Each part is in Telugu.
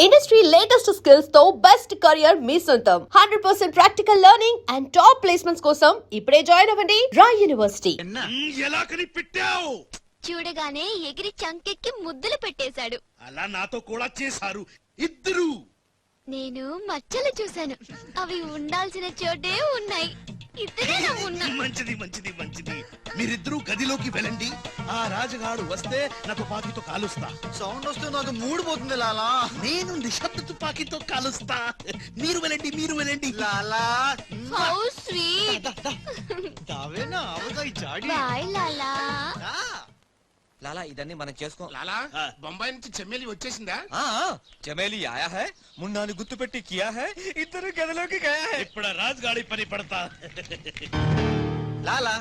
ఇండస్ట్రీ లేటెస్ట్ స్కిల్స్ తో బెస్ట్ కెరియర్ మీ సొంతం 100% practical learning and top placements కోసం ఇప్పుడే జాయిన్ అవ్వండి రాయ్ యూనివర్సిటీ. ఎలా కనిపెట్టావు? చూడగానే ఎగిరి చంకెక్కి ముద్దులు పెట్టేశాడు. అలా నాతో కూడా చేశారు ఇద్దరు. నేను మచ్చలు చూశాను, అవి ఉండాల్సిన చోటే ఉన్నాయి. ఇద్దరేనా ఉన్నా? మంచిది మంచిది మంచిది. మీరిద్దరూ గదిలోకి వెళ్ళండి. ఆ రాజుగాడు వస్తే నా తుపాకీతో కాలుస్తా. సౌండ్ వస్తే నాకు మూడు పోతుంది లాలా. నేను నిశ్శబ్ద తుపాకీతో కాలుస్తా. మీరు వెళ్ళండి మీరు వెళ్ళండి. లాలా హౌ స్వీట్. దావేనా అవగాయి జాడి. బాయ్ లాలా. लाला इधर नहीं मन చేసుకో లాలా బొంబాయి నుంచి చెమ్మేలి వచ్చేసిందా? चमेली आया है मुन्ना ने गुत्तु पेट्टी किया है इधर गदलोకి गया है ఇప్పుడు రాజుగాడి పని పడతా. లాలా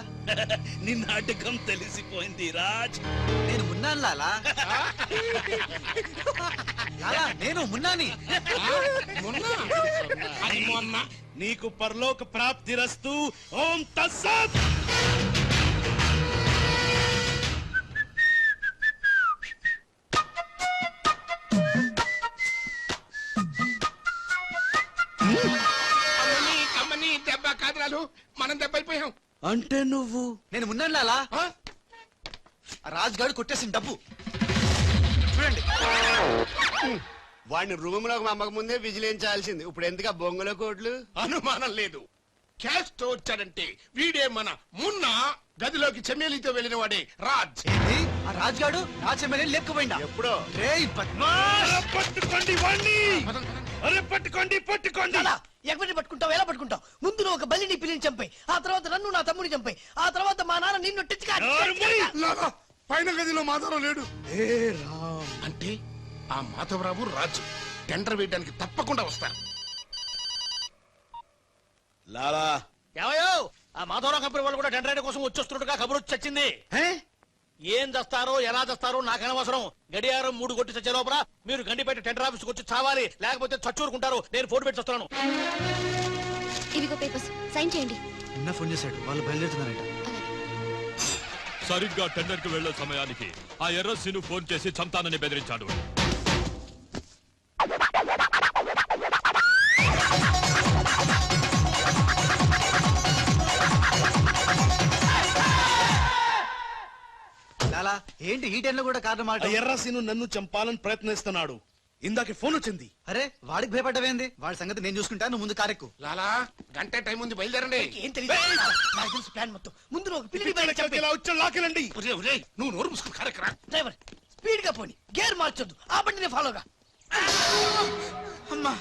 నీ నాటకం తెలిసిపోయింది రాజ్. నేను మున్నాను లాలా. లాలా నేను మున్నాని. మొన్న నీకు పరలోక ప్రాప్తిరస్తు. ఓం తస్సత్. అమ్మని దెబ్బ కాదురాలు, మనం దెబ్బైపోయాం. అంటే నువ్వు? నేను మున్నాను లాలా. రాజుగాడు కొట్టేసిన డబ్బు చూడండి. వాడిని రూమ్ లోకి మమ్మక ముందే విజిలించాల్సింది. ఇప్పుడు ఎందుకు బొంగుల కోట్లు? అనుమానం లేదు, క్యాష్ తో వచ్చాడంటే వీడే మన మున్నా. గదిలోకి చెమ్మేలితో వెళ్ళిన వాడే రాజ్. ఏంది? ఆ రాజుగాడు నా చెమ్మెల్ని లేపుకుపోయిందా? ఎప్పుడో. రేయ్ బద్మాష్. పట్టుకోండి వాణ్ణి. అరే పట్టుకోండి పట్టుకోండి. ఎవరిని పట్టుకుంటావు, ఎలా పట్టుకుంటావు? ముందు నువ్వు ఒక బలిని పిల్లిని చంపాయి, ఆ తర్వాత నన్ను నా తమ్ముని చంపాయి, ఆ తర్వాత మా నాన్న నిన్ను లాలా, పైన గదిలో మాధవరావు లేడు. అంటే ఆ మాధవరావు రాజు టెండర్ వేయడానికి తప్పకుండా వస్తారు. లాలా ఏమయ్యో, ఆ మాధవరావు కంపెనీ వాళ్ళు కూడా టెండర్ కోసం వచ్చేస్తున్నట్టుగా కబురు వచ్చి చచ్చింది. ఏం చేస్తారో ఎలా చేస్తారో నాకు అనవసరం. గడియారం 3 కొట్టి చచ్చే లోపల మీరు గండిపేట టెండర్ ఆఫీస్కి వచ్చి చావాలి, లేకపోతే చచ్చూరుకుంటారు. నేను ఫోన్ పెట్టి వస్తున్నాను. ఇవిగో పేపర్స్, సైన్ చేయండి. నిన్న ఫోన్ చేశాడు, వాళ్ళు బయలుదేరుతున్నారట. సరిగ్గా టెండర్ కి వెళ్లే సమయానికి ఆ ఎర్రస్సీను ఫోన్ చేసి చంతానని బెదిరించాడు. లాలా ఏంటి ఈ టైంలో కూడా కారణం మాట? ఎర్రసీను నన్ను చంపాలని ప్రయత్నిస్తున్నాడు. ఇందాక ఫోన్ వచ్చింది. అరే వాడికి భయపడ్డవేంది? వాడి సంగతి నేను చూసుకుంటా, నువ్వు ముందు కారెక్కు. లాలా, గంటే టైం ఉంది, బయలుదేరండి. ఏం తెలియదు, నాకు తెలుసు ప్లాన్ మొత్తం. ముందు నువ్వు ఒక పిల్లిని బయటికి చంపేయ్. ఇలా వచ్చి లాకెళ్ళండి. నువ్వు నోరు మూసుకుని కారెక్కరా. డ్రైవర్ స్పీడ్ గా పోని, గేర్ మార్చొద్దు, ఆ బండిని ఫాలోగా. అమ్మా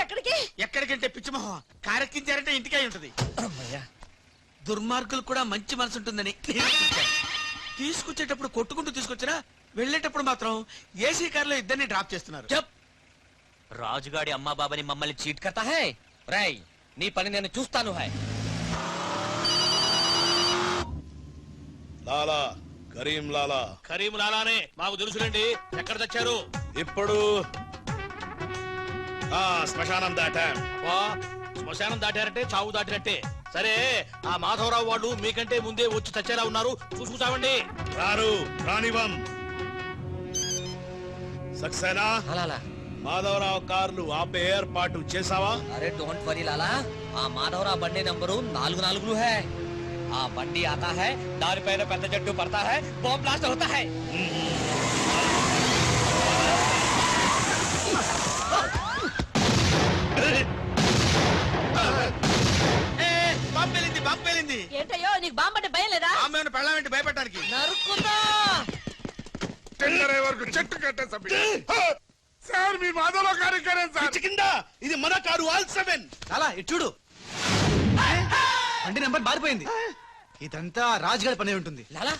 ఎక్కడికి? ఎక్కడికంటే పిచ్చిమోహం కారెక్కించారంటే ఇంటికి అయి ఉంటది. దుర్మార్గులు కూడా మంచి మనసు ఉంటుందని తీసుకొచ్చేటప్పుడు కొట్టుకుంటూ తీసుకొచ్చినా వెళ్ళేటప్పుడు మాత్రం ఏసీ కార్లో ఇద్దరిని డ్రాప్ చేస్తున్నారు. రాజుగాడి అమ్మా బాబాని మమ్మల్ని చీట్ కర్తా హై. రేయ్ నీ పని నేను చూస్తాను హై. లాలా కరీం లాలా. కరీం లాలానే మాకు తెలుసులేండి. ఎక్కడ తెచ్చారు? ఇప్పుడు శ్మశానం దాటాం. శ్మశానం దాటారంటే చావు దాటినట్టే. సరే, ఆ మాధవరావు వాళ్ళు మీకంటే ముందే వచ్చి చచ్చేలా ఉన్నారు, చూసుకుంటామండి. రారు రానివం. సక్సేనా లాలా మాధవరావు కార్లు ఆపే ఏర్పాటు చేసావా? अरे डोंट वरी लाला, ఆ మాధవరావు బండి నంబరు 44 है. ఆ బండి आता है, దానిపైన పెద్ద జట్టు పడతా है, బాంబ్ బ్లాస్ట్ होता है. బాంబేలింది. ఏంటయ్యో నీకు బాంబఅంటే భయం లేదా? ఆమెను పెళ్ళామేంటి భయపెట్టడానికి? నరుకుతా. టెండర్ అయ్యే వరకు చెట్టు కట్టేసాం. సార్ మీ మాధవరావు కార్యక్రమం సార్. పిచ్చి కింద ఇది మన కారు ఆల్ 7. లాలా ఇటు చూడు, బండి నెంబర్ మారిపోయింది. ఇదంతా రాజుగారి పని ఉంటుంది. లాలా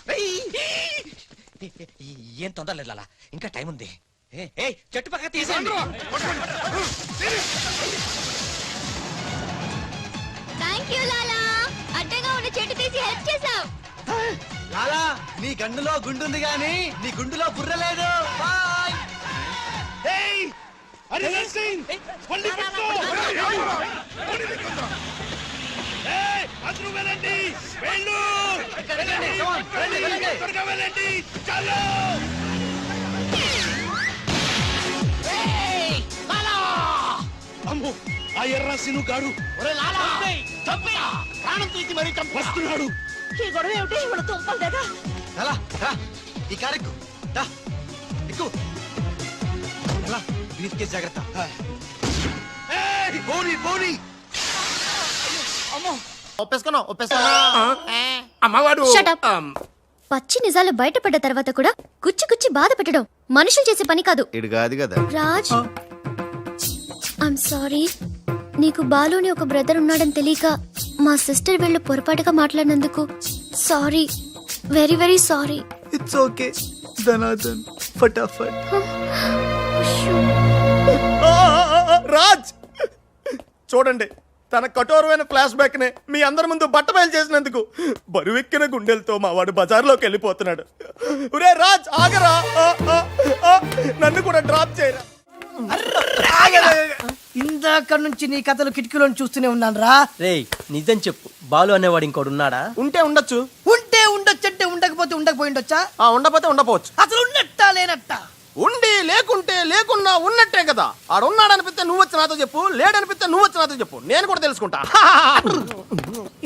ఏం తొందర లేదు లాలా, ఇంకా టైం ఉంది. ఏ చెట్టు పక్క తీసేయండి. థ్యాంక్ యూ లాలా, అడ్డగా ఉన్న చెట్టు తీసి హెల్ప్ చేసావు. లాలా నీ గండులో గుండుంది గాని నీ గుండులో బుర్ర లేదు. బాయ్. అరే నర్సింగ్ బండి పట్టుకో. అందరూ వెళ్ళండి. వెళ్ళు త్వరగా వెళ్ళండి. చలో. ఎర్ర సిను గాడు ప్రాణం తీసి మరీ చంపు. వస్తున్నాడు. ఈ గొడవ ఏమిటి ఇవాళ తుంపలు కదా లాలా రా ఈ కారు ఎక్కు రా ఎక్కు లాలా బ్రీఫ్ కేస్ జాగ్రత్త ఏయ్, పోనీ పోనీ. అమ్మవాడు Shut up. పచ్చి నిజాలు బయటపడ్డ తర్వాత కూడా గుచ్చి గుచ్చి బాధ పెట్టడం మనుషులు చేసే పని కాదు. ఇడు కాదు కదా. Raj I'm sorry. నీకు బాలుని ఒక బ్రదర్ ఉన్నాడని తెలియక మా సిస్టర్ వీళ్ళు పొరపాటుగా మాట్లాడినందుకు sorry, very very sorry. It's okay ధనాధన్ ఫటాఫట్. రాజ్ చూడండి, తన కఠోరమైన ఫ్లాష్ బ్యాక్ నే మీ అందరి ముందు బట్టబయలు చేసినందుకు బరువెక్కిన గుండెలతో మా వాడు బజార్లోకి వెళ్ళిపోతున్నాడు. ఒరే రాజ్ ఆగరా, నన్ను కూడా డ్రాప్ చేయరా. ఇందాక నుంచి నీ కథలు కిటికీలో చూస్తూనే ఉన్నాను రా. రేయ్ నిజం చెప్పు, బాలు అనేవాడు ఇంకోడు ఉన్నాడా? ఉంటే ఉండొచ్చు. ఉంటే ఉండొచ్చంటే ఉండకపోతే ఉండకపోయి ఉండొచ్చా? ఉండపోతే ఉండపోవచ్చు. అసలు ఉన్నట్టా లేనట్టా? ఉండి లేకుంటే లేకున్నా ఉన్నట్టే కదా. ఆడున్నాడు అనిపిస్తే నువ్వు వచ్చి నాతో చెప్పు, లేడనిపిస్తే నువ్వు వచ్చి నాతో చెప్పు, నేను కూడా తెలుసుకుంటా.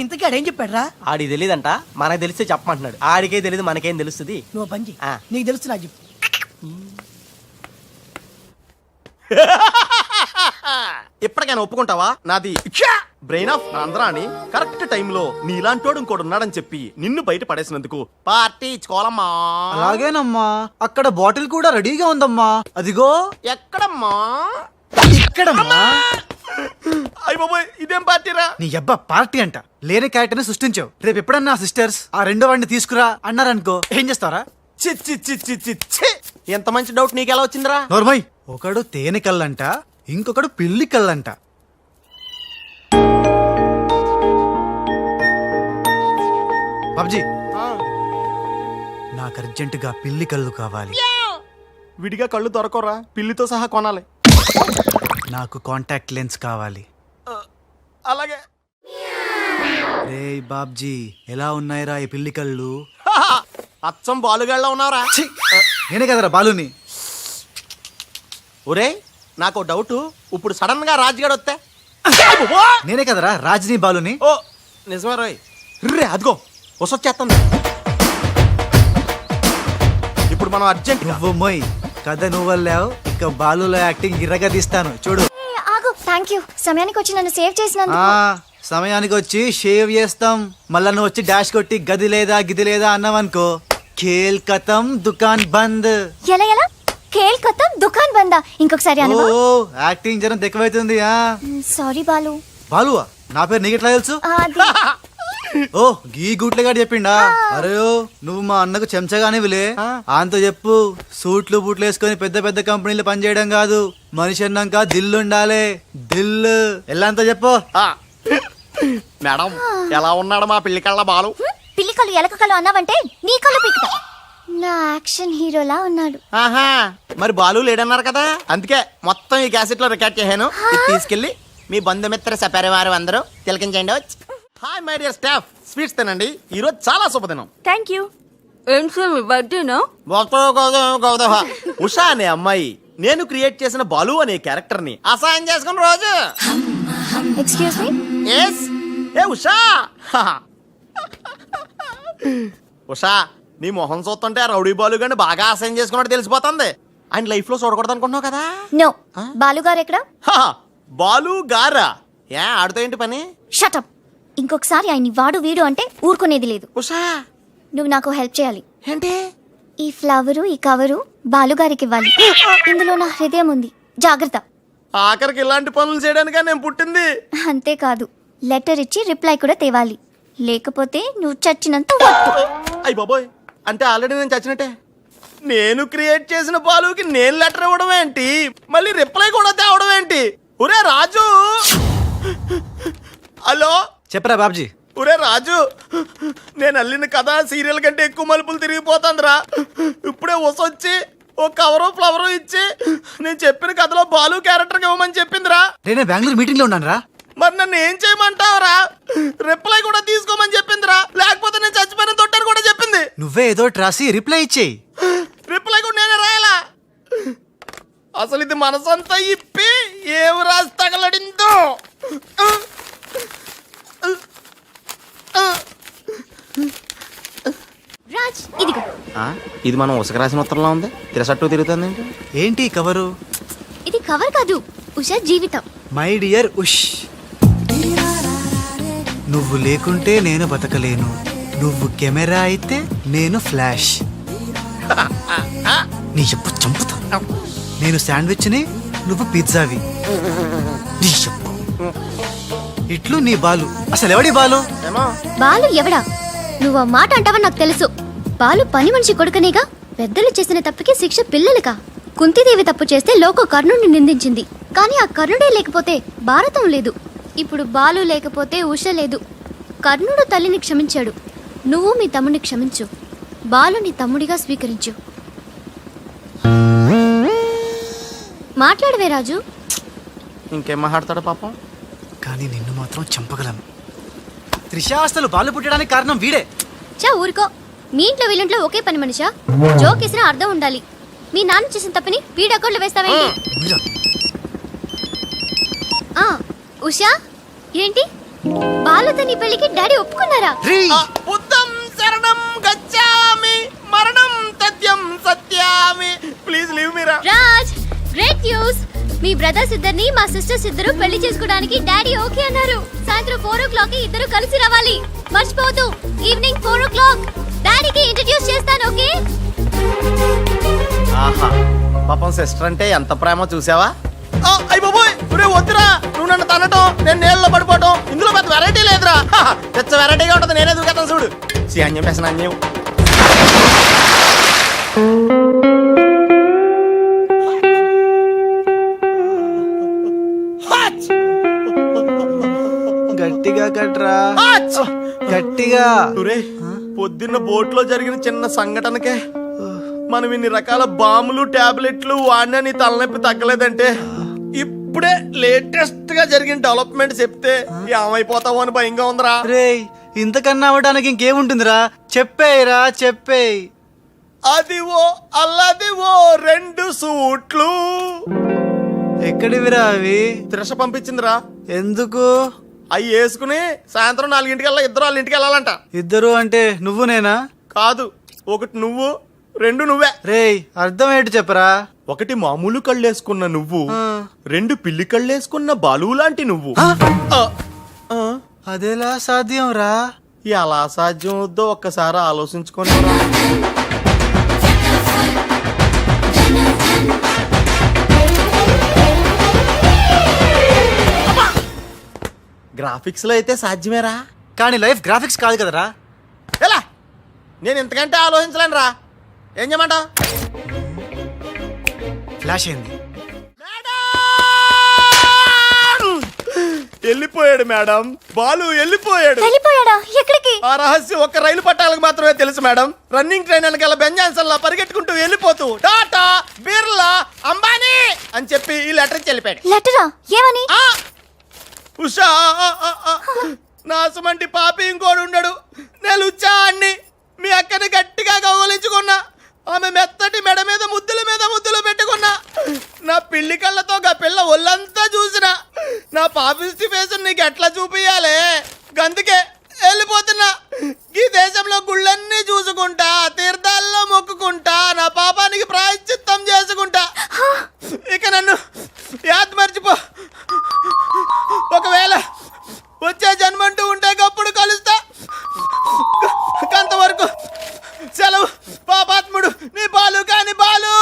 ఇంతకీ ఆడేం చెప్పాడు రా? ఆడికి తెలియదంట, మనకు తెలిస్తే చెప్పమంటున్నాడు. ఆడికే తెలియదు, మనకేం తెలుస్తుంది? నువ్వు పని చెయ్యి. ఆ. నీకు తెలుసు నాకు చెప్పు. ఇప్పటికైనా ఒప్పుకుంటావా? నాది బ్రెయిన్ ఆఫ్ ఆంధ్రాని కరెక్ట్ టైంలో నీలాంటోడు ఇంకోడు ఉన్నాడని చెప్పి నిన్ను బయట పడేసినందుకు పార్టీ ఇచ్చుకోవాలమ్మా. అలాగేనమ్మా, అక్కడ బాటిల్ కూడా రెడీగా ఉందమ్మా. అదిగో ఎక్కడమ్మా? ఇక్కడమ్మా. అయ్య బాబోయ్, ఇదేం పార్టీరా? నీ అబ్బా పార్టీ అంట లేని క్యారెక్టర్ ని సృష్టించావు. రేపు ఎప్పుడన్నా సిస్టర్స్ ఆ రెండో వాడిని తీసుకురా అన్నారనుకో, ఏం చేస్తారా? చి చి చి చి చి చి. ఎంత మంచి డౌట్ నీకెలా వచ్చిందిరా? నోర్మయ్, ఒకడు తేనె కళ్ళంట, ఇంకొకడు పిల్లి కళ్ళంట. బాబ్జీ, నాకు అర్జెంటుగా పిల్లి కళ్ళు కావాలి. విడిగా కళ్ళు దొరకరా, పిల్లితో సహా కొనాలి. నాకు కాంటాక్ట్ లెన్స్ కావాలి. అలాగే. రే బాబ్జీ, ఎలా ఉన్నాయిరా ఈ పిల్లి కళ్ళు? అచ్చం బాలుగాళ్ళ ఉన్నారా? ఛీ, నేనే కదరా బాలుని. ఒరే నాకు డౌట్, ఇప్పుడు సడన్ గా రాజుగాడు వస్తే? నేనే కదరా రాజ్ని బాలుని. ఓ నిజమే రోయ్. రే అదిగో వసొచ్చేస్తుంది. ఇప్పుడు మనం అర్జెంట్ నువ్వు మొయ్ కథ నువ్వు వెళ్ళావు, ఇక బాలులో యాక్టింగ్ ఇరగా తీస్తాను చూడు. ఆగు, థ్యాంక్ యూ. సమయానికి వచ్చి నన్ను సేవ్ చేసినందుకు. సమయానికి వచ్చి షేవ్ చేస్తాం. మళ్ళా నువ్వు వచ్చి డాష్ కొట్టి గది లేదా గిది లేదా అన్నావనుకో, ఖేల్ కతం దుకాన్ బంద్. ఎలా ఎలా? ఖేల్ ఖతం దుకాన్ బందా? ఇంకొకసారి ఓ అనవా? యాక్టింగ్ జరం ఎక్కువైతుంది. సారీ బాలు. బాలువా? నా పేరు నీకెట్లా తెలుసు? అది ఓ గీ గుట్లగాడు చెప్పిండా? అరే నువ్వు మా అన్నకు చెంచగానే విలే, ఆయనతో చెప్పు సూట్లు బూట్లు వేసుకొని పెద్ద పెద్ద కంపెనీలు పనిచేయడం కాదు, మనిషి అన్నాక దిల్లు ఉండాలి. దిల్లు ఎల్లంతా చెప్పు. మేడం ఎలా ఉన్నాడు మా పిల్లి కళ్ళ బాలు? పిల్లి కళ్ళు ఎలక కళ్ళు అన్నావంటే నీ కళ్ళు పీకుతా. నా యాక్షన్ హీరోలా ఉన్నాడు. ఆహా, మరి బాలు లేడన్నారు కదా, అందుకే మొత్తం ఈ క్యాసెట్ లో రికార్డ్ చేశాను. ఇది తీసుకెళ్లి మీ బంధుమిత్ర సపరివారు అందరూ తిలకించండి. Hi my dear staff, sweets తినండి, ఈ రోజు చాలా శుభదినం. Thank you. ఏం సార్ మీ బర్త్డేనా? ఉషా అనే అమ్మాయి నేను క్రియేట్ చేసిన బాలు అనే క్యారెక్టర్ ని అసహాయం చేసుకున్న రోజు. Excuse me. ఎస్ ఏ ఉషా. ఉషా, నీ మొహం చూస్తుంటే ఆ రౌడీ బాలు గాని బాగా అసహాయం చేసుకున్నట్టు తెలిసిపోతుంది. ఆయన లైఫ్ లో చూడకూడదు అనుకుంటున్నావు కదా? నో. బాలు గారు ఎక్కడ? బాలు గారా? ఏ ఆడుతో ఏంటి పని? షటప్. ఇంకొకసారి ఆయన్ని వాడు వీడు అంటే ఊరుకునేది లేదు. ఉషా నువ్వు నాకు హెల్ప్ చేయాలి. ఏంటి? ఈ ఫ్లవరు ఈ కవరు బాలుగారికి ఇవ్వాలి. ఇందులో నా హృదయం ఉంది, జాగ్రత్త. ఆఖరికి ఇలాంటి పనులు చేయడానికే నేను పుట్టింది. అంతేకాదు, లెటర్ ఇచ్చి రిప్లై కూడా తేవాలి, లేకపోతే నువ్వు చచ్చినంత. అయ్య బాబోయ్, అంటే ఆల్రెడీ నేను చచ్చినట్టే. నేను క్రియేట్ చేసిన బాలుకి నేను లెటర్ ఇవ్వడం ఏంటి, మళ్ళీ రిప్లై కూడా తేవడం ఏంటి? ఒరే రాజు. హలో చెప్పరా బాబ్జీ. ఒరే రాజు, నేను అల్లిన కథ సీరియల్ కంటే ఎక్కువ మలుపులు తిరిగిపోతుందిరా. ఇప్పుడే వసొచ్చి ఓ కవరు ఫ్లవరు ఇచ్చి నేను చెప్పిన కథలో బాలు క్యారెక్టర్ ఇవ్వమని చెప్పిందిరా. నేను బెంగళూరు మీటింగ్ లో ఉన్నాను రా. మరి నన్ను ఏం చేయమంటావురా? రిప్లై కూడా తీసుకోమని చెప్పిందిరా, లేకపోతే నేను చచ్చిపోయిన తొట్టని కూడా చెప్పింది. నువ్వే ఏదో రాసి రిప్లై ఇచ్చేయి. రిప్లై కూడా నేనే రాయాలా? అసలు ఇది మనసంతా ఇప్పి ఏం రాసి తగలడిందో. రాజ్ ఇదిగో. ఇది మనం ఉసక రాసిన ఉత్తరంలో ఉంది. తిరసట్టు తిరుగుతుంది. ఏంటి ఈ కవరు? ఇది కవర్ కాదు, ఉషా జీవితం. మై డియర్ ఉష్, నువ్వు లేకుంటే నేను బతకలేను. నువ్వు కెమెరా అయితే నేను ఫ్లాష్. నీ చెప్పు చంపుతా. నేను శాండ్విచ్ని, నువ్వు పిజ్జావి. నీ చెప్పు ఇట్లు నీ బాలు. అసలు ఎవడి బాలు? బాలు ఎవడా? నువ్వు ఆ మాట అంటావని నాకు తెలుసు. బాలు పని మనిషి కొడుకనేగా. పెద్దలు చేసిన తప్పుకి శిక్ష పిల్లలకా? కుంతీదేవి తప్పు చేస్తే లోక కర్ణుడిని నిందించింది. కానీ ఆ కర్ణుడే లేకపోతే భారతం లేదు. ఇప్పుడు బాలు లేకపోతే ఉష లేదు. కర్ణుడు తల్లిని క్షమించాడు. నువ్వు మీ తమ్ముడిని క్షమించు. బాలుని తమ్ముడిగా స్వీకరించు. మాట్లాడవే రాజు. ఇంకేం మాట్లాడతాడు పాపం. కానీ నిన్ను మాత్రం చంపగలను. త్రిష అసలు బాలు పుట్టడానికి కారణం వీడే. చా ఊరుకో. మీ ఇంట్లో వీళ్ళింట్లో ఒకే పని మనిషా? జోక్ వేసినా అర్థం ఉండాలి. మీ నాన్న చేసిన తప్పని వీడి అకౌంట్లో వేస్తావేంటి? ఉషా ఏంటి? బాలుతో నీ పెళ్లికి డాడీ ఒప్పుకున్నారా? బుద్ధం శరణం గచ్చామి, మరణం తథ్యం సత్యామి. ప్లీజ్ లీవ్ మీ రా. Raj, great news. మీ బ్రదర్స్ ఇద్దరిని మా సిస్టర్స్ ఇద్దరు పెళ్లి చేసుకోవడానికి డాడీ ఓకే అన్నారు. సాయంత్రం 4 o'clock ఇద్దరు కలిసి రావాలి. మర్చిపోవద్దు. ఈవినింగ్ 4 o'clock డాడీకి ఇంట్రడ్యూస్ చేస్తాను. ఓకే? ఆహా, పాపం సిస్టర్ అంటే ఎంత ప్రేమో చూసావా? అయ్య బాబోయ్, వద్దురా. నువ్వు నన్ను తనటం, నేను నీళ్ళలో పడిపోవటం, ఇందులో పెద్ద వెరైటీ లేదురా. పెద్ద వెరైటీగా ఉంటుంది. నేనే దూకేస్తాను చూడు. అన్యం పేసిన అన్యం. గట్టిగా కట్రా, గట్టిగా. పొద్దున్న బోట్లో జరిగిన చిన్న సంఘటనకే మనం ఇన్ని రకాల బాంబులు టాబ్లెట్లు వాడినా నీ తలనొప్పి తగ్గలేదంటే ఇప్పుడే లేటెస్ట్ గా జరిగిన డెవలప్మెంట్ చెప్తే ఏమైపోతావు అని భయంగా ఉందిరా. రేయ్, ఇంతకన్నా అవ్వడానికి ఇంకేముంటుందిరా? చెప్పేయరా, చెప్పేయ్. అదివో అల్లదివో 2 సూట్లు. ఎక్కడివిరా అవి? త్రిష పంపించిందిరా. ఎందుకు? అవి వేసుకుని సాయంత్రం 4 ఇద్దరు వాళ్ళ ఇంటికి వెళ్ళాలంట. ఇద్దరు అంటే నువ్వు నేనా? కాదు, 1 నువ్వు, 2 నువ్వే. రేయ్, అర్థం ఏంటి చెప్పరా? 1 మామూలు కళ్ళేసుకున్న నువ్వు, 2 పిల్లి కళ్ళేసుకున్న బాలు లాంటి నువ్వు. అదేలా సాధ్యం రా? ఎలా సాధ్యం వద్దో ఒక్కసారి ఆలోచించుకొని. గ్రాఫిక్స్ లో అయితే సాధ్యమేరా, కానీ లైఫ్ గ్రాఫిక్స్ కాదు కదరా. ఎలా? నేను ఇంతకంటే ఆలోచించలేను రా. ఏం చేయమంటావు? ఫ్లాష్ అయింది. వెళ్ళిపోయాడు మేడం. బాలు వెళ్ళిపోయాడు. వెళ్ళిపోయాడా? ఎక్కడికి? ఆ రహస్యం ఒక్క రైలు పట్టాలకు మాత్రమే తెలుసు మేడం. రన్నింగ్ ట్రైన్ వెనకాల బెంజాన్సన్ లా పరిగెట్టుకుంటూ వెళ్ళిపోతూ టాటా, బిర్లా, అంబానీ అని చెప్పి ఈ లెటర్ ఇచ్చి వెళ్ళిపోయాడు. లెటరా? ఏమని? ఉషా, నాసుమంటి పాపి ఇంకోడు ఉండడు. నేను ఉచ్చాన్ని మీ అక్కని గట్టిగా కౌగలించుకున్నా. ఆమె మెత్తటి మెడ మీద ముద్దులు పెట్టుకున్నా. నా పిల్లి కళ్ళతో గా పిల్ల ఒళ్ళంతా చూసినా. నా పాపిస్టి ఫేస్ నీకు ఎట్లా చూపియాలే? గందుకే వెళ్ళిపోతున్నా. ఈ దేశంలో గుళ్ళన్నీ చూసుకుంటా, తీర్థాల్లో మొక్కుకుంటా, నా పాపానికి ప్రాయశ్చిత్తం చేసుకుంటా. ఇక నన్ను యాద్ మర్చిపో. ఒకవేళ వచ్చే జన్మంటూ ఉంటే అప్పుడు కలుస్తా. అంతవరకు సెలవు. పాపాత్ముడు నీ బాలు కాని బాలు.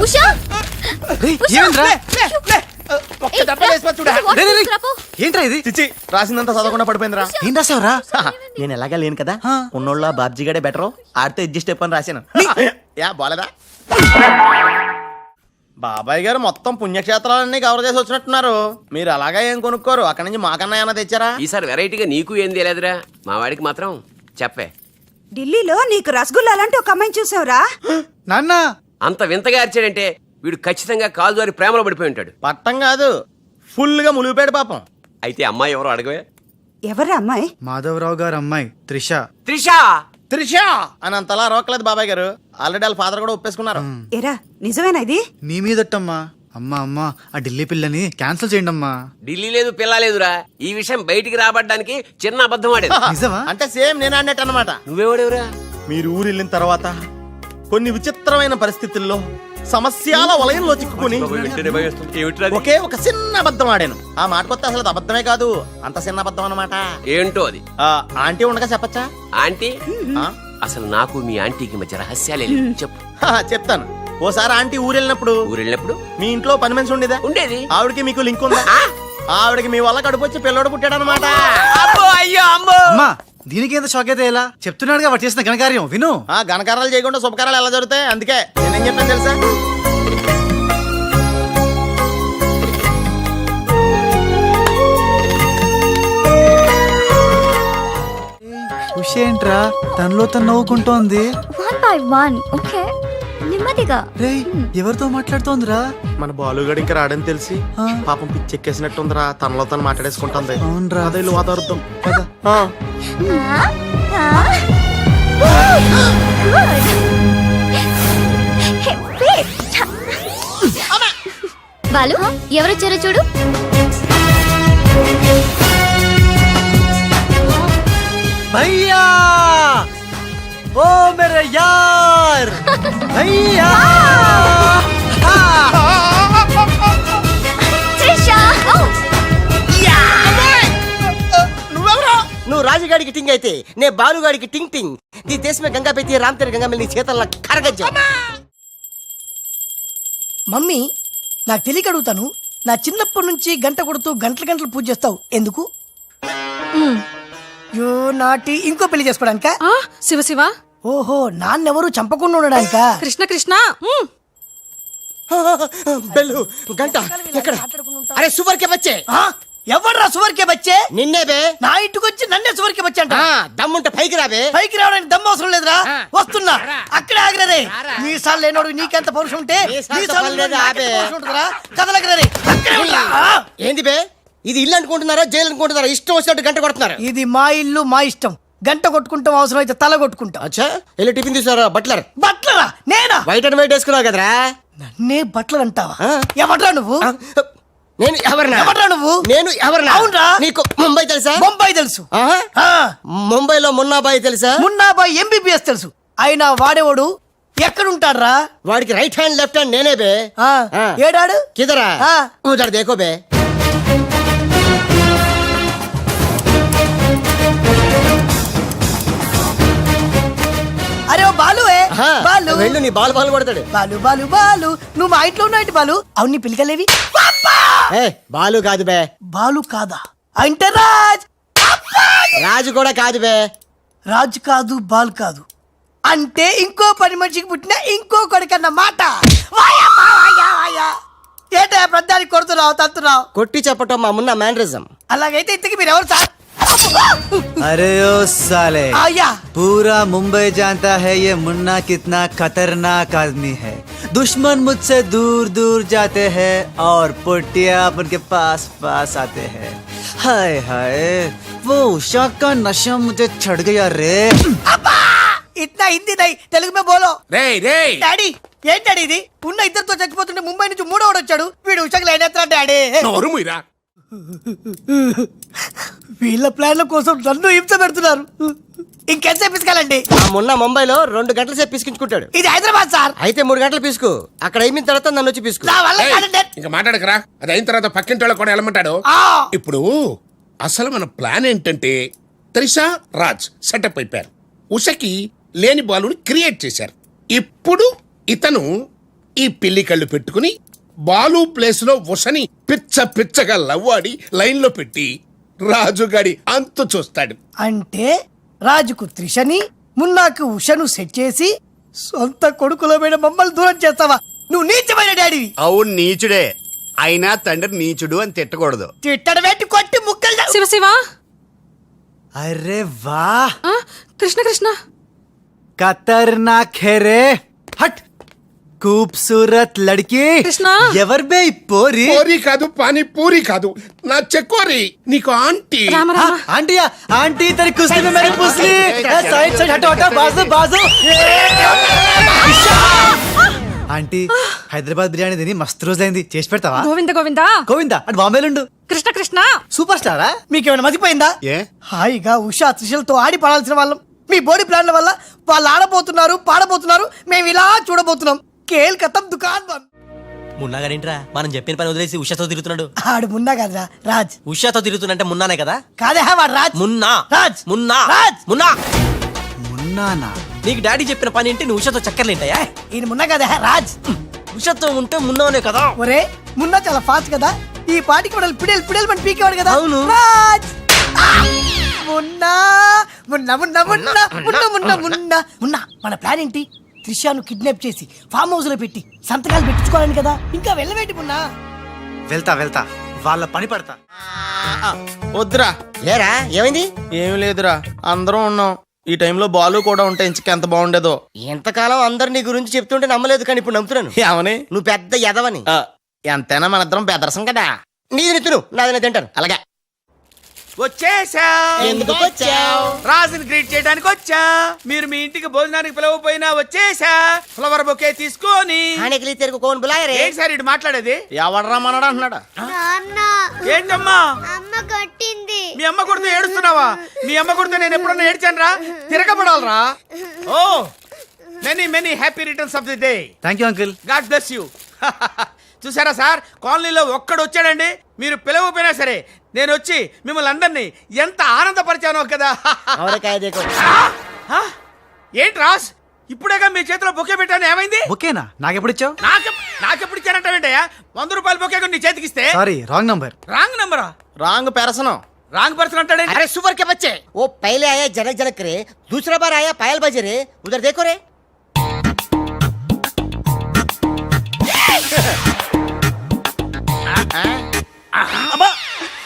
ఉషా! ఏంట్రా ఇది? చిచి, రాసిందంతా చదవకుండా పడిపోయిందిరా. ఏం రాసావురా? నేను ఎలాగా లేను కదా, ఉన్నోళ్ళ బాబ్జీగాడే బెటరు, ఆడితే అడ్జస్ట్ అయిపోయి రాశాను. యా బాలేదా? బాబాయ్ గారు మొత్తం పుణ్యక్షేత్రాలన్నీ కవర్ చేసి వచ్చినట్టున్నారు. మీరు అలాగా ఏం కొనుక్కోరు? అక్కడి నుంచి మాకన్నా ఏమైనా తెచ్చారా? ఈసారి వెరైటీగా నీకు ఏం తెలియదురా, మా వాడికి మాత్రం చెప్పే. ఢిల్లీలో నీకు రసగుల్లా లాంటి ఒక అమ్మాయిని చూసావురా? నాన్న అంత వింతగా అరిచాడంటే వీడు ఖచ్చితంగా కాలు జారి ప్రేమలో పడిపోయి ఉంటాడు. పట్టం కాదు, ఫుల్ గా ములిగిపోయాడు పాపం. అయితే అమ్మాయి ఎవరో అడగవే. ఎవరా అమ్మాయి? మాధవరావు గారు అమ్మాయి త్రిష. త్రిష త్రిష అని అంతలా రోకలేదు బాబాయ్ గారు. ఆల్రెడీ వాళ్ళ ఫాదర్ కూడా ఒప్పేసుకున్నారు. ఎరా నిజమేనా ఇది? నీ మీదట్టమ్మా. అమ్మా అమ్మా ఆ ఢిల్లీ పిల్లని క్యాన్సిల్ చేయండి అమ్మా. ఢిల్లీ లేదు పిల్ల లేదురా, ఈ విషయం బయటికి రాబడ్డానికి చిన్న అబద్ధం ఆడేది. నిజమా? అంటే సేమ్ నేను అన్నట్టు అనమాట. నువ్వేవాడేవురా? మీరు ఊరు వెళ్ళిన తర్వాత కొన్ని విచిత్రమైన పరిస్థితుల్లో సమస్యల వలయంలో చిక్కుకుని ఒకే ఒక చిన్న అబద్ధం ఆడాను. ఆ మాట కొత్త అసలు అది అబద్ధమే కాదు, అంత చిన్న అబద్ధం అన్నమాట. ఏంటో అది? ఆంటీ ఉండగా చెప్పచ్చా? ఆంటీ? అసలు నాకు మీ ఆంటీకి మధ్య రహస్యాలే చెప్పు. చెప్తాను. ఓసారి ఆంటీ ఊరెళ్ళినప్పుడు మీ ఇంట్లో పని మనిషి ఉండేదా? ఉండేది. ఆవిడకి మీకు లింక్ ఉందా? ఆవిడకి మీ వల్ల కడుపు వచ్చి పిల్లోడు పుట్టాడు అనమాట. అమ్మా దీనికి ఎంత షాక్ అయితే ఎలా? చెప్తున్నాడుగా వాడు చేసిన ఘనకార్యం విను. ఘనకారాలు చేయకుండా శుభకారాలు ఎలా జరుగుతాయి? అందుకే నేనేం చెప్పాను తెలుసా? ఖుషి ఏంట్రా తనలో తను నవ్వుకుంటోంది. 1 by 1 ఓకే నెమ్మదిగా. రే ఎవరితో మాట్లాడుతోందిరా? మన బాలుగాడు ఇంకా రాడని తెలిసి పాపం పిచ్చెక్కేసినట్టుందిరా. తనలో తను మాట్లాడేసుకుంటుంది. అవునరా. అదే వాతావరణం. బాలు ఎవరొచ్చారో చూడు. భయ్యా ఓ మేరే యార్ భయ్యా. నువ్వు రాజుగాడికి టింగ్ అయితే నే బాలుగాడికి టింగ్ టింగ్. నీ దేశమే గంగా పెట్టి రామ్ తెర గంగా నీ చేతల్లో కరగజ్జా. మమ్మీ నాకు తెలియక అడుగుతాను, నా చిన్నప్పటి నుంచి గంట కొడుతూ గంటలు గంటలు పూజ చేస్తావు ఎందుకు? యో నాటి ఇంకో పెళ్లి చేసుకోవడానిక? శివ శివ. ఓహో నాన్నెవరు చంపకుండా ఉండడానిక? కృష్ణ కృష్ణ. బెల్లు గంట ఎక్కడ? అరే సువర్కే బచ్చే. ఎవర్రా సువర్కే బచ్చే? నిన్నే బే. నా ఇంటికి వచ్చి నన్నే సువర్కే బచ్చే అంట. దమ్ముంటే పైకి రాబే. పైకి రావడానికి దమ్ము అవసరం లేదురా, వస్తున్నా. అక్కడే ఆగిరే. నీ సార్లు లేనోడు నీకెంత పౌరుషం ఉంటే కదలగరే. ఏంది బే ఇది? ఇల్లు అనుకుంటున్నారా జైలు అనుకుంటున్నారా? ఇష్టం వచ్చినట్టు గంట కొడుతున్నారు. ఇది మా ఇల్లు మా ఇష్టం. గంట కొట్టుకుంటాం, అవసరం అయితే తల కొట్టుకుంటాం. అచ్చా వెళ్ళి టిఫిన్ తీసారా? బట్లర్. బట్లరా? నేనా? వైట్ అండ్ వైట్ వేసుకున్నావు కదరా. నన్నే బట్లర్ అంటావా? ఎవడ్రా నువ్వు? నేను ఎవరినా? ఎవడ్రా నువ్వు? నేను ఎవరినా? అవునరా. నీకు ముంబై తెలుసా? ముంబై తెలుసు. ముంబైలో మున్నాబాయి తెలుసా? మున్నాబాయి ఎంబీబీఎస్ తెలుసు. అయినా వాడేవాడు ఎక్కడుంటాడ్రా? వాడికి రైట్ హ్యాండ్ లెఫ్ట్ హ్యాండ్ నేనే బే. ఏడాడు కిదరా? ఉదర్ దేకో బే. అరే ఓ బాలు. బాలు వెళ్ళు, నీ బాలు బాలు కొడతాడు. బాలు బాలు బాలు నువ్వు మా ఇంట్లో ఉన్నాయంటి బాలు. అవును నీ పిలికలేవి? బాలు కాదు బే. బాలు కాదా? అంటే రాజ్. రాజు కూడా కాదు బే. రాజు కాదు, బాల్ కాదు అంటే ఇంకో పని మనిషికి పుట్టిన ఇంకో కొడుకన్న మాట. ఏటా ప్రధానికి కొడుతున్నావు, తత్తున్నావు? కొట్టి చెప్పటం మా మున్న మేనరిజం. అలాగైతే ఇంతకి మీరు ఎవరు సార్? अरे ओ साले आया पूरा मुंबई जानता है ये मुन्ना कितना खतरनाक आदमी है। दुश्मन मुझसे दूर दूर जाते हैं और पुटिया उनके पास पास आते हैं। हाय हाय वो उषा का नशा मुझे चढ़ गया रे। इतना हिंदी नहीं, తెలుగు में बोलो. రేయ్ రేయ్ డాడీ ఏంటి డాడీ ఇది? ఉన్న ఇద్దరితో చచ్చిపోతుంటే ముంబై నుంచి మూడోడు వచ్చాడు. వీడు ఉషకు లైన్ ఎత్తా డాడీ. నోరు మూయరా. వీళ్ళ ప్లాన్ల కోసం నన్ను హింస పెడుతున్నారు. ఇంకెంతసేపు పిసుకాలండి? ఆ మొన్న ముంబైలో 2 గంటల సేపు పిసుకించుకుంటాడు. ఇది హైదరాబాద్ సార్. అయితే 3 గంటలు పిసుకు. అక్కడ అయిన తర్వాత నన్ను వచ్చి పిసుకు. నా వల్ల కాదండి. ఇంకా మాట్లాడకరా. అది అయిన తర్వాత పక్కింటి వాళ్ళు కూడా వెళ్ళమంటాడు. ఇప్పుడు అసలు మన ప్లాన్ ఏంటంటే త్రిషా రాజ్ సెటప్ అయిపోయారు. ఉషకి లేని బాలుని క్రియేట్ చేశారు. ఇప్పుడు ఇతను ఈ పిల్లి కళ్ళు పెట్టుకుని బాలు ప్లేస్ లో ఉషని పిచ్చ పిచ్చగా లవ్వాడి లైన్ లో పెట్టి రాజుగాడి అంతు చూస్తాడు. అంటే రాజుకు త్రిషని, మున్నాకు ఉషను సెట్ చేసి సొంత కొడుకులమైన మమ్మల్ని దూరం చేస్తావా? నువ్వు నీచమైన డాడీ. అవును నీచుడే, అయినా తండ్రి నీచుడు అని తిట్టకూడదు. తిట్టడం పెట్టి కొట్టి ముక్కలు. శివ శివ. अरे वाह కృష్ణ కృష్ణ. खतरनाक है रे। हट खूबसूरत लड़की ఎవరు బే ఈ పోరి పూరి కాదు పానీ పూరి కాదు నా చెక్కోరి నీకు ఆంటీ आंटी आंटी तेरी कुश्ती में मेरी पुसली साइड साइड हटो हटो बाजू बाजू ఆంటీ హైదరాబాద్ బిర్యానీ తిని మస్తు రోజులైంది చేసి పెడతావా గోవింద గోవిందా గోవిందా అటు బాంబేలుండు కృష్ణ కృష్ణ సూపర్ స్టారా మీకేమైనా మతిపోయిందా ఏ హాయిగా ఉషా త్రిశలతో ఆడి పాడాల్సిన వాళ్ళం మీ బాడీ ప్లాన్ల వల్ల వాళ్ళు ఆడబోతున్నారు పాడబోతున్నారు మేము ఇలా చూడబోతున్నాం కేల్ కథం దుకాన్ బంద్. మున్నాగానేంట్రా మనం చెప్పిన పని వదిలేసి ఉషాతో తిరుగుతున్నాడు. ఆడు మున్నా కదరా రాజ్. ఉషాతో తిరుగుతున్నంటే మున్నానే కదా. కాదే వాడు రాజ్. మున్నా రాజ్. మున్నా రాజ్. మున్నా మున్నానా నీకు డాడీ చెప్పిన పని ఏంటి? నువ్వు ఉషాతో చక్కర్లేంటాయా? ఈయన మున్నా కదే రాజ్. ఉషాతో ఉంటే మున్నానే కదా. ఒరే మున్నా చాలా ఫాస్ట్ కదా, ఈ పాటికి మనల్ని పిడేలు పిడేలు మన పీకేవాడు కదా. అవును. రాజ్. మున్నా మున్నా మున్నా మున్నా మున్నా మున్నా మున్నా మున్నా మన ప్లాన్ ఏంటి? త్రిషాను కిడ్నాప్ చేసి ఫామ్ హౌస్ లో పెట్టి సంతకాలు పెట్టించుకోవాలని కదా. ఇంకా వెళ్ళవేంటి మున్నా? వెళ్తా వెళ్తా వాళ్ళ పని పడతా. వద్దురా. ఏరా ఏమైంది? ఏం లేదురా, అందరం ఉన్నాం. ఈ టైంలో బాలు కూడా ఉంటే ఇంకెంత బాగుండేదో. ఎంతకాలం అందరు నీ గురించి చెప్తుంటే నమ్మలేదు, కానీ ఇప్పుడు నమ్ముతున్నాను. ఏమని? నువ్వు పెద్ద ఎదవని. ఎంతైనా మన ఇద్దరం బెదరసం కదా. నీది నెత్తును నాది తింటాను. అలాగే. వచ్చేసా. ఎందుకు వచ్చావు? రాజుని గ్రీట్ చేయడానికి వచ్చా. మీరు మీ ఇంటికి భోజనానికి పిలవపోయినా వచ్చేసా. ఫ్లవర్ బొకే తీసుకొని. ఆనెకిలి తెరుగు కోన్ బులాయరే. ఏంటి సార్ ఇటు మాట్లాడేది? ఎవడరా మనడా అంటున్నాడా? ఏంటమ్మా అమ్మ కొట్టింది. మీ అమ్మ కొడితే ఏడుస్తున్నావా? మీ అమ్మ కొడితే నేను ఎప్పుడన్నా ఏడ్చాను రా? తిరగబడాలరా. Oh many many happy returns of the day. Thank you uncle. God bless you. చూసారా సార్, కాలనీలో ఒక్కడు వచ్చాడండి, మీరు పిలవపోయినా సరే నేను వచ్చి మిమ్మల్ని అందరినీ ఎంత ఆనందపరిచానో కదా. ఏంటి రాస్, ఇప్పుడేగా మీ చేతిలో బొకే పెట్టాను, ఏమైంది? ఓకేనా? నాకెప్పుడు ఇచ్చావు? నాకెప్పుడు ఇచ్చానంటావేంటయ్యా? 100 రూపాయల బొకే నీ చేతికి ఇస్తే. Sorry wrong number. రాంగ్ నంబరా? రాంగ్ పెరసనం. రాంగ్ పర్సన్ అంటాడే. अरे सुपर के बच्चे, वो पहले आया जनक जनक रे, दूसरा बार आया पायल बजे रे, उधर देखो रे.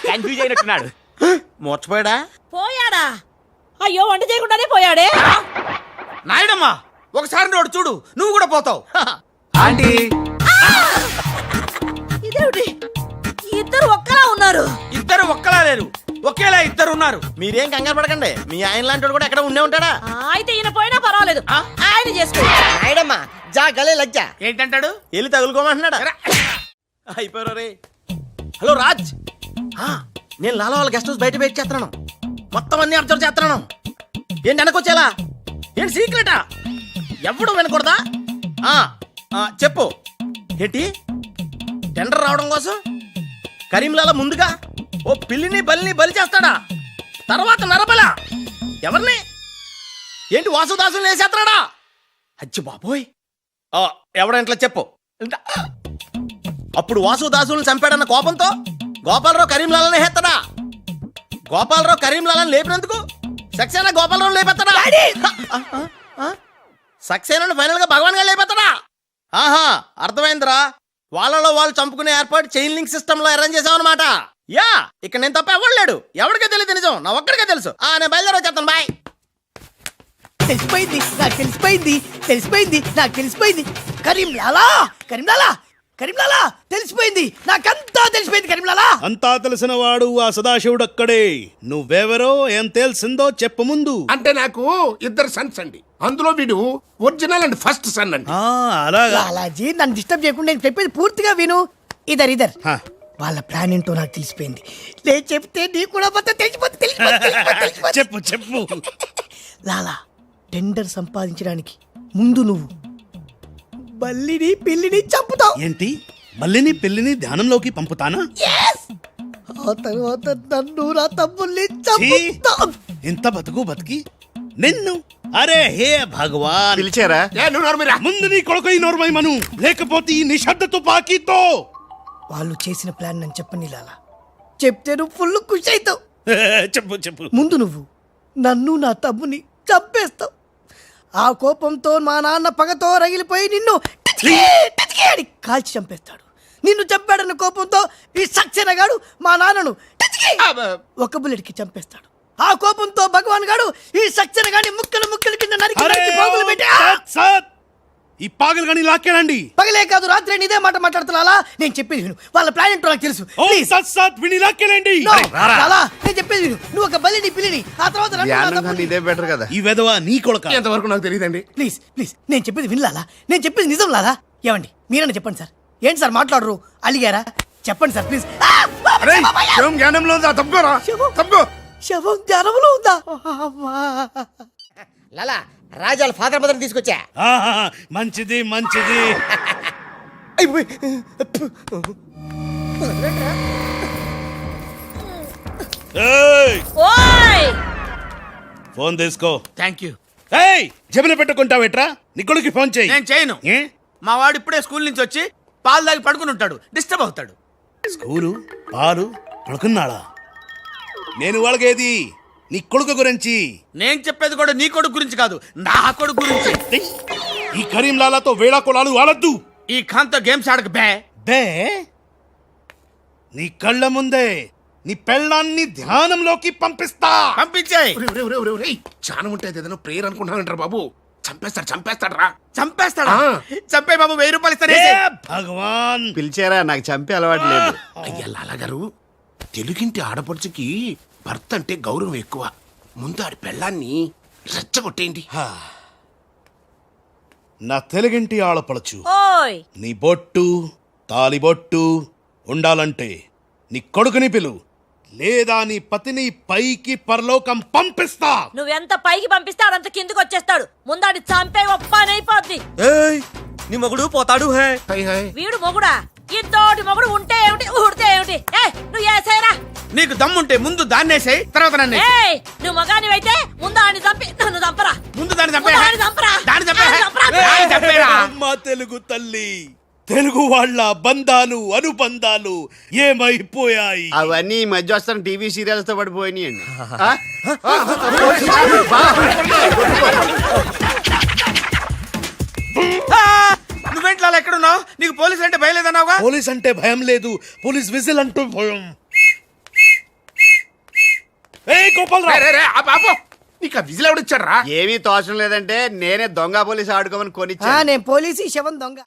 కన్ఫ్యూజ్ అయినట్టున్నాడు. మోర్చిపోయాడా? పోయాడా? అయ్యో వంట చేయకుండానే పోయాడే. నాయుడమ్మా ఒకసారి నోడు చూడు, నువ్వు కూడా పోతావు. ఆంటీ ఇదేమిటి ఇద్దరు ఒక్కలా ఉన్నారు? ఇద్దరు ఒక్కలా లేరు, ఒకేలా ఇద్దరు ఉన్నారు. మీరేం కంగారు పడకండి, మీ ఆయన లాంటి కూడా ఎక్కడ ఉండే ఉంటాడా. అయితే ఈయన పోయినా పర్వాలేదు, ఆయన చేసుకో. నాయుడమ్మా జా గలే లజ్జా. ఏంటంటాడు? వెళ్ళి తగులుకోమంటున్నాడా? అయిపోయారు రే. హలో రాజ్, నేను లాలా వాళ్ళ గెస్ట్ హౌస్ బయట వెయిట్ చేస్తున్నాను. మొత్తం అన్ని అబ్జర్వ్ చేస్తున్నాను. ఏంటి వెనకొచ్చేలా? ఏంటి సీక్రెటా? ఎవడు వినకూడదా? చెప్పు. ఏంటి టెండర్ రావడం కోసం కరీంలాల ముందుగా ఓ పిల్లిని బలిని బలి చేస్తాడా? తర్వాత నరబల ఎవరిని? ఏంటి వాసుదాసుని వేసేస్తున్నాడా? అచ్చి బాబోయ్, ఎవడంట్లా చెప్పు. అప్పుడు వాసుదాసులను చంపాడన్న కోపంతో గోపాలరావు కరీంలాలని హేస్తాడా? గోపాలరావు కరీంలాలని లేపినందుకు సక్సేనా గోపాలరావు లేపెత్తాడా? సక్సేనాను ఫైనల్ గా భగవాన్ గా లేపెత్తాడా? ఆహా, అర్థమైందిరా. వాళ్ళలో వాళ్ళు చంపుకునే ఏర్పాటు చైన్ లింక్ సిస్టమ్ లో అరేంజ్ చేసామన్నమాట. యా, ఇక్కడ నేను తప్ప ఎవరు లేడు. ఎవరికే తెలియదు నిజం, నా ఒక్కడికే తెలుసు. నేను బయలుదేరి వచ్చేస్తాను. బాయ్. తెలిసిపోయింది నాకు, తెలిసిపోయింది తెలిసిపోయింది నాకు, తెలిసిపోయింది. కరీంలాలా కరీంలాలా కరీంలాలా తెలిసిపోయింది, నాకంతా తెలిసిపోయింది కరీంలాలా. అంతా తెలిసిన వాడు ఆ సదాశివుడు అక్కడే. నువ్వెవరో ఏం తెలిసిందో చెప్పు ముందు. అంటే నాకు ఇద్దరు సన్స్ అండి, అందులో వీడు ఒరిజినల్ అండ్ ఫస్ట్ సన్ అండి. అలాగా? లాలాజీ నన్ను డిస్టర్బ్ చేయకుండా నేను చెప్పేది పూర్తిగా విను. ఇదర్ వాళ్ళ ప్లాన్ ఏంటో నాకు తెలిసిపోయింది. నేను చెప్తే నీకు కూడా మొత్తం తెలిసిపోతుంది. చెప్పు చెప్పు. లాలా, టెండర్ సంపాదించడానికి ముందు నువ్వు బల్లిని పిల్లిని చంపుతావు. ఏంటి, మల్లిని పిల్లిని ధ్యానంలోకి పంపుతానా? ఆ తర్వాత నన్ను నా తమ్ముల్ని చంపుతావు. ఇంత బతుకు బతికి నిన్ను, అరే హే భగవాన్. పిలిచారా? ముందు నీ కొడుకు ఈ నోర్మై మను, లేకపోతే ఈ నిశ్శబ్ద తుపాకీతో. వాళ్ళు చేసిన ప్లాన్ నన్ను చెప్పని లాలా, చెప్తే నువ్వు ఫుల్ ఖుషి అవుతావు. చెప్పు చెప్పు. ముందు నువ్వు నన్ను నా తమ్ముని చంపేస్తావు. ఆ కోపంతో మా నాన్న పగతో రగిలిపోయి నిన్ను అని కాల్చి చంపేస్తాడు. నిన్ను చంపాడన్న కోపంతో ఈ సక్సేనా గాడు మా నాన్నను ఒక బుల్లెట్ కి చంపేస్తాడు. ఆ కోపంతో భగవాన్ గాడు ఈ సక్సేనా గాని ముక్కలు ముక్కలు కింద నరికి పోగులు పెట్టి ఈ పాగలు కానీ లాక్కేనండి. పగలే కాదు రాత్రి ఇదే మాట మాట్లాడుతున్నా. నేను చెప్పేది విను, వాళ్ళ ప్లాన్ ఏంటో నాకు తెలుసు. Please. విని లాక్కేనండి. No, లాలా, నేను చెప్పేది విను. నువ్వు ఒక బలిని పిల్లిని, ఆ తర్వాత నన్ను నా తమ్ముడిని. ఇదే బెటర్ కదా. ఈ వెధవ నీ కొడుక. ఎంతవరకు నాకు తెలియదండి. ప్లీజ్ ప్లీజ్ నేను చెప్పేది విను లాలా, నేను చెప్పేది నిజం లాలా. ఏమండి మీరన్నా చెప్పండి సార్. ఏంటి సార్ మాట్లాడరు? అలిగారా? చెప్పండి సార్ ప్లీజ్. జ్ఞానంలో ఉందా? తప్పుకోరా, తప్పుకో. శవం జ్ఞానంలో ఉందా? అమ్మా. లాలా రాజాల ఫాదర్ మదర్ తీసుకొచ్చా. మంచిది మంచిది. ఏయ్, ఫోన్ తీసుకో. Thank you. ఏయ్, జేబులో పెట్టుకుంటావేట్రా? నీ కొడుకు ఫోన్ చేయి. నేను చేయను. ఏ? మా వాడు ఇప్పుడే స్కూల్ నుంచి వచ్చి పాలు తాగి పడుకుని ఉంటాడు, డిస్టర్బ్ అవుతాడు. స్కూలు పాలు పడుకున్నాడా? నేను వాళ్ళకేది నీ కొడుకు గురించి. నేను చెప్పేది కూడా నీ కొడుకు గురించి కాదు, నా కొడుకు గురించి. ఏయ్, ఈ కరీంలాలాతో వేళా కొలాలు ఆడద్దు. ఈ ఖాన్తో గేమ్స్ ఆడక బే. బే, నీ కళ్ళ ముందే నీ పెళ్ళాన్ని ధ్యానంలోకి పంపిస్తా. పంపించేయ్. చాలా ఉంటుంది ఏదైనా ప్రేయర్ అనుకుంటానంటారు బాబు. చంపేస్తాడు రా. చంపేస్తాడా? చంపే బాబు 1000 రూపాయలు ఇస్తానే. భగవాన్ పిలిచారా? నాకు చంపే అలవాటు లేదు. అయ్యా లాలా గారు, తెలుగింటి ఆడపడుచుకి భర్త అంటే గౌరవం ఎక్కువ. ముందు ఆడి పెళ్ళాన్ని రెచ్చగొట్టేయండి. నా తెలుగింటి ఆడపడచ్చు నీ బొట్టు తాలిబొట్టు ఉండాలంటే నీ కొడుకుని పిలు, లేదా నీ పతిని పైకి పరలోకం పంపిస్తా. నువ్వెంత పైకి పంపిస్తాడు అంత కిందకి వచ్చేస్తాడు. ముందాడి చంపే ఒప్పనైపోద్ది. నీ మొగుడు పోతాడు. వీడు మొగుడా? ఇద్దోటి మొగుడు ఉంటే ఏమిటి, ఊడితే ఏమిటి? నువ్వు ఏసేరా. నీకు దమ్ముంటే ముందు దాన్నేసేయ్, తర్వాత నన్ను వేసేయ్. నువ్వు మగానివైతే ముందు ఆడిని చంపి నన్ను చంపరా. ముందు దాన్ని చంపే. దాన్ని చంపరా. దాన్ని చంపే. దాన్ని చంపరా. దాన్ని చంపేరా. అమ్మా తెలుగు తల్లి, తెలుగు వాళ్ళ బంధాలు అనుబంధాలు ఏమైపోయాయి? అవన్నీ ఈ మధ్య వస్తున్న టీవీ సీరియల్స్ తో పడిపోయినాయండి. నువ్వేంట్లో ఎక్కడున్నావు? నీకు పోలీస్ అంటే భయం లేదన్నావుగా? పోలీస్ అంటే భయం లేదు, పోలీస్ విజిల్ అంటూ భయం. నీకు విజిల్ ఎవడిచ్చాడు రా? ఏమీ తోచడం లేదంటే నేనే దొంగ పోలీస్ ఆడుకోమని కొనిచ్చా. నేను పోలీసు, ఈ శవం దొంగ.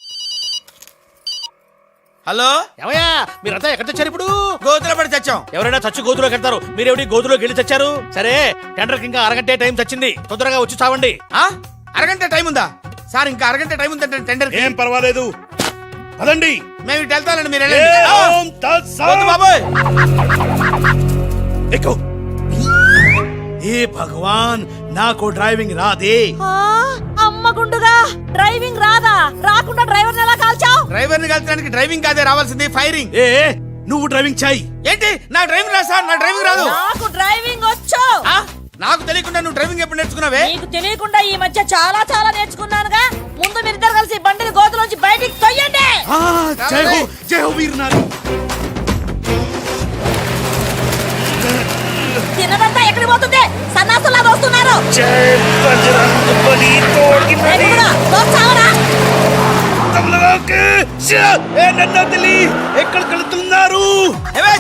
హలో, ఏమయ్యా మీరంతా ఎక్కడ తెచ్చారు ఇప్పుడు? గోతులో పడి చచ్చాం. ఎవరైనా చచ్చి గోతులో కడతారు, మీరేమిటి గోతులోకి వెళ్ళి తెచ్చారు? సరే, టెండర్ ఇంకా అరగంటే టైం చచ్చింది, తొందరగా వచ్చి చావండి. అరగంట టైం ఉందా సార్? ఇంకా అరగంట టైం ఉందంటే టెండర్. ఏం పర్వాలేదు, పదండి. మేము ఇటు వెళ్తానండి, మీరు ఓం తత్సత్. బాబోయ్. ఎక్కు. ఏ భగవాన్, నాకు డ్రైవింగ్ రాదే. అమ్మ గుండుగా, డ్రైవింగ్ రాదా? రాకుండా డ్రైవర్ ఎలా కాల్చావు? డ్రైవర్ ని కలిపడానికి డ్రైవింగ్ కాదే రావాల్సింది, ఫైరింగ్. ఏ నువ్వు డ్రైవింగ్ చాయి. ఏంటి? నా డ్రైవింగ్ రాదు సార్, నా డ్రైవింగ్ రాదు. నాకు డ్రైవింగ్ వచ్చు. నాకు తెలియకుండా నువ్వు డ్రైవింగ్ ఎప్పుడు నేర్చుకున్నావే? నీకు తెలియకుండా ఈ మధ్య చాలా చాలా నేర్చుకున్నానుగా. ముందు మీరిద్దరు కలిసి బండిని గోతులోంచి బయటికి తొయ్యండి. జై హో, జై హో వీర్ నారి. తిన్నదంతా ఎక్కడికి పోతుంది? సన్నాసులా వస్తున్నారు. ఎక్కడ కలుతున్నారు?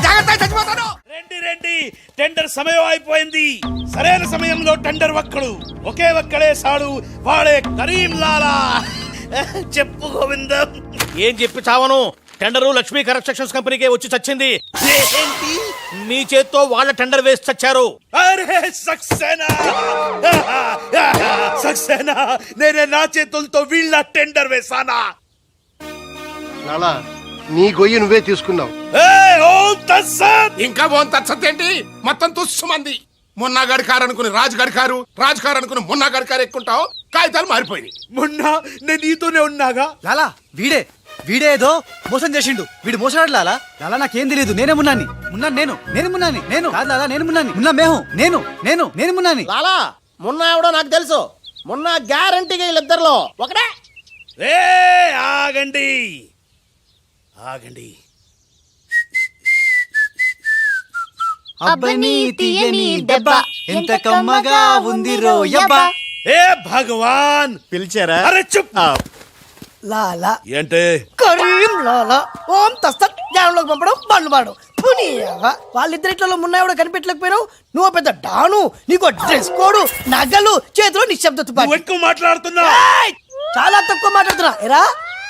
జాగ్రత్త, చచ్చిపోతాను. రండి రండి, టెండర్ సమయం అయిపోయింది. సరైన సమయంలో టెండర్ ఒక్కడు, ఒకే ఒక్కడే సాడు, వాడే కరీం లాలా. చెప్పు గోవిందం. ఏం చెప్పి చావను? టెండరు లక్ష్మీ కన్స్ట్రక్షన్స్ కంపెనీకే వచ్చి చచ్చింది. ఏంటి? మీ చేత్తో వాళ్ళ టెండర్ వేసి చచ్చారు. అరే సక్సేనా, సక్సేనా, నేనే నా చేతులతో వీళ్ళ టెండర్ వేసానా? లాలా, నీ గొయ్యి నువ్వే తీసుకున్నావు. ఓం తత్సత్. ఇంకా ఓం తత్సత్ ఏంటి? మొత్తం తుస్సుమంది. మొన్నగాడి కారు అనుకుని రాజుగాడి కారు, రాజుగారు అనుకుని మొన్నగాడి కారు ఎక్కుంటావు, కాగితాలు మారిపోయినాయి. మొన్న నేను నీతోనే ఉన్నాగా. లాలా వీడే ఏదో మోసం చేసిండు. వీడు మోసగాడు లాలా. లాలా నాకేం తెలియదు, నేనే మున్నాని. నేను మున్నాని. కాదు లాలా, నేను మున్నాని. మున్నా మేహు. నేను మున్నాని. లాలా మొన్న ఎవడో నాకు తెలుసు. మొన్న గ్యారంటీగా వీళ్ళిద్దరిలో ఒకడే. ఆగండి ఆగండి. అబ్బని తీయని దెబ్బ ఎంత కమ్మగా ఉంది రోయబ్బ. ఏ భగవాన్, పిలిచారా? అరే చుప్. లాలా ఏంటే? కరీం లాలా. ఓం తస్తత్. జ్ఞానంలోకి పంపడం, బండ్లు పాడు. వాళ్ళిద్దరిట్లలో మున్నాయో కనిపెట్టలేకపోయినావు. నువ్వు పెద్ద డాను, నీకు డ్రెస్ కోడు, నగలు, చేతిలో నిశ్శబ్ద తుపాకీ. ఎక్కువ మాట్లాడుతున్నా. చాలా తక్కువ మాట్లాడుతున్నా ఎరా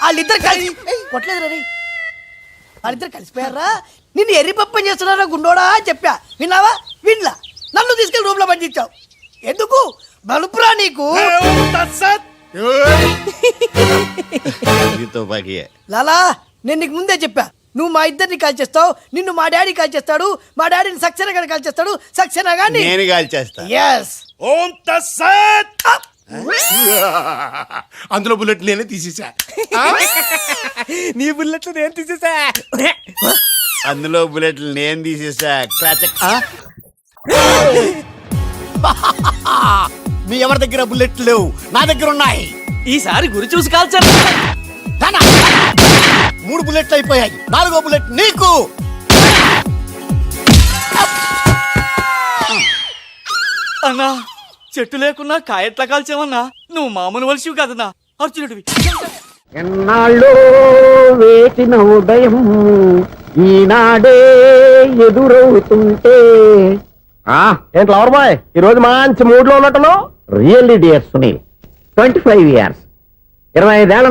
వాళ్ళిద్దరు కలిసి కొట్టలేదు రే వాళ్ళిద్దరు కలిసిపోయారా నిన్ను ఎర్రి పప్పని చేస్తున్నారా గుండోడా అని చెప్పా విన్నావా విన్లా నన్ను తీసుకెళ్లి రూమ్ లో పండించావు ఎందుకు బలుపురా నీకు లాలా నేను నీకు ముందే చెప్పా నువ్వు మా ఇద్దరిని కాల్ చేస్తావు నిన్ను మా డాడీ కాల్ చేస్తాడు మా డాడీని సక్సేనా గారిని కాల్ చేస్తాడు సక్సేనా గారిని నేను కాల్ చేస్తా ఎస్ ఓం తత్సత్ అందులో బుల్లెట్ నేనే తీసేసా. నీ బుల్లెట్లు నేను తీసేసా. అందులో బుల్లెట్లు నేను తీసేసా. మీ ఎవరి దగ్గర బుల్లెట్లు లేవు నా దగ్గర ఉన్నాయి. ఈసారి గురి చూసి కాల్చాను. 3 బుల్లెట్లు అయిపోయాయి 4వ బుల్లెట్ నీకు. అన్నా చెట్టు లేకున్నా కాయట్లా కాల్చావన్నా. నువ్వు మామూలు వలసివి కదన్నా అర్జునుడివి. ఎన్నాళ్ళు వేసిన ఉదయం ఈనాడే ఎదురవుతుంటే. ఏంటి లవర్ బాయ్ ఈరోజు మంచి మూడ్ లో ఉన్నట్టున్నావు. రియల్లీ డియర్ సునీల్ 25 years 25 ఏళ్ళ